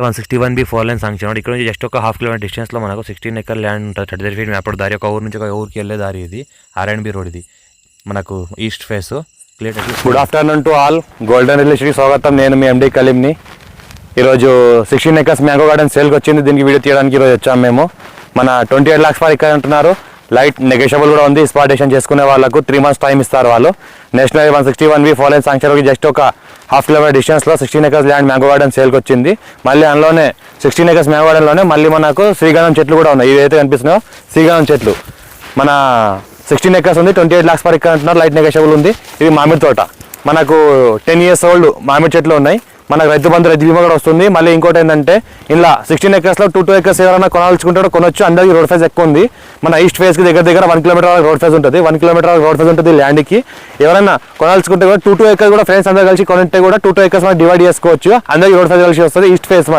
161B 4 line sanction. ఇక్కడ నుంచి just ఒక హాఫ్ కిలోమీటర్ డిస్టెన్స్లో మనకు 16 ఎకర్ ల్యాండ్ ఉంటుంది. 33 ఫీట్ మ్యాప్ దారి, ఒక ఊరు నుంచి ఒక ఊరికి వెళ్ళే దారి ఇది. R&B రోడ్ ఇది మనకు east face. Good afternoon to all. Golden real ఎస్టేట్కి స్వాగతం. నేను మీ MD కలీంని. ఈరోజు 16 ఎకర్స్ మ్యాంగో గార్డెన్ సేల్కి వచ్చింది. దీనికి వీడియో తీయడానికి ఈరోజు వచ్చాము మేము. మన 28 lakhs ఫర్ ఇక్కడ అంటున్నారు. లైట్ నెగోషియబుల్ కూడా ఉంది. స్పాటేషన్ చేసుకునే వాళ్ళకు 3 months టైం ఇస్తారు వాళ్ళు. నేషనల్ 161B 4 లైన్ శాంక్షన్కి జస్ట్ ఒక హాఫ్ కిలోమీటర్ డిస్టెన్స్లో 16 ఎకర్స్ ల్యాండ్ మ్యాంగో గార్డెన్ సేల్కి వచ్చింది. మళ్ళీ అందులోనే 16 ఎకర్స్ మ్యాంగో గార్డెన్లోనే మళ్ళీ మనకు శ్రీగంధం చెట్లు కూడా ఉన్నాయి. ఇవైతే కనిపిస్తున్నాయో శ్రీగంధం చెట్లు. మన 16 ఎకర్స్ ఉంది. 28 lakhs ఫర్ ఇక్కడ అంటున్నారు. లైట్ నెగోషియబుల్ ఉంది. ఇది మామిడి తోట. మనకు 10 years ఓల్డ్ మామిడి చెట్లు ఉన్నాయి. మనకు రైతు బంధు రైతు బీమా కూడా వస్తుంది. మళ్ళీ ఇంకోటి ఏంటంటే ఇలా 16 ఎకర్స్లో 2 acres ఎవరైనా కొనాల్చుకుంటారో కొనొచ్చు. అందరికీ రోడ్ ఫేజ్ ఎక్కువ ఉంది. మన ఈస్ట్ ఫేస్కి దగ్గర 1 kilometer రోడ్ ఫేజ్ ఉంటుంది. 1 kilometer రోడ్ ఫేజ్ ఉంటుంది ల్యాండ్కి. ఎవరైనా కొనాల్చుకుంటే కూడా 2 acres కూడా ఫ్రెండ్స్ అందరూ కలిసి కొనుంటే కూడా 2 acres మనం డివైడ్ చేసుకోవచ్చు. అందరికీ రోడ్ ఫేజ్ కలిసి వస్తుంది ఈస్ట్ ఫేస్.